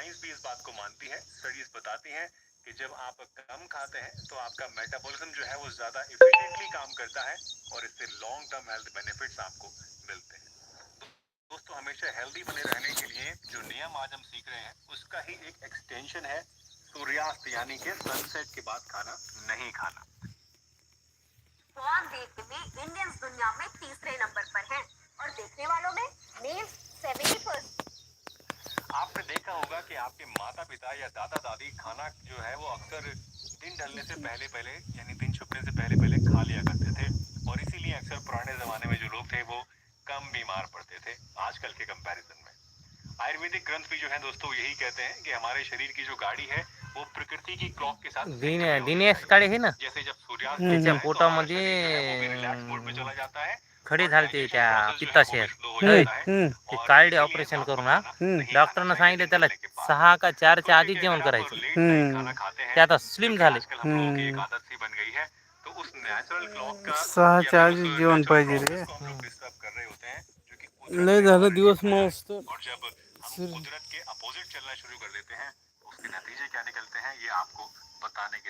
Science भी इस बात को मानती है। स्टडीज बताती हैं कि जब आप कम खाते हैं तो आपका मेटाबॉलिज्म जो है वो ज्यादा इफिशिएंटली काम करता है और इससे लॉन्ग टर्म हेल्थ बेनिफिट्स आपको मिलते हैं। दोस्तों, हमेशा हेल्दी बने रहने के लिए जो नियम आज हम सीख रहे हैं उसका ही एक एक्सटेंशन है सूर्यास्त, यानी कि सनसेट के बाद खाना नहीं खाना। पॉर्न देखने में इंडियंस दुनिया में तीसरे नंबर पर हैं और देखने वालों में मेल्स 70%। आपने देखा होगा कि आपके माता पिता या दादा दादी खाना जो है वो अक्सर दिन ढलने से पहले पहले, यानी दिन छुपने से पहले पहले खा लिया करते थे और इसीलिए अक्सर पुराने जमाने में जो लोग थे वो कम बीमार पड़ते थे आजकल के कंपैरिजन में। आयुर्वेदिक ग्रंथ भी जो है दोस्तों यही कहते हैं कि हमारे शरीर की जो गाड़ी है वो प्रकृति की क्लॉक के साथ sync में होनी दिनेश चाहिए। काळे हे ना जैसे जब सूर्यास्त त्याच्या होता है तो हमारा पोटामध्ये शरीर जो है वो भी रिलैक्स मोड में चला जाता है खडी और झालते डाइजेशन त्या प्रोसेस जो है वो पित्ताशय भी स्लो हो होय जाता है ते और काढले इसीलिए ऑपरेशन रात को करून ना खाना नहीं खाना डॉक्टरनं चाहिए सांगितलं दिन त्याला ढलने के बाद। 6 का 4च्या तो आधी देखिए, जेवण अगर आप करायचं लेट नाइट खाना खाते ते हैं आता जो स्लिम कि झाले आजकल हम लोगों की एक आदत सी बन गई है, तो उस नेचुरल क्लॉक का या 6च्या फिर उस आधी जेवण नेचुरल पाहिजे रे. प्रोसेस को हम लोग डिस्टर्ब कर रहे होते हैं जो कि कुदरत लय ने झालं हमारे लिए दिवस बनाया है। मस्त. और जब हम कुदरत के अपोजिट चलना शुरू कर देते हैं तो उसके नतीजे क्या निकलते हैं ये आपको बताने की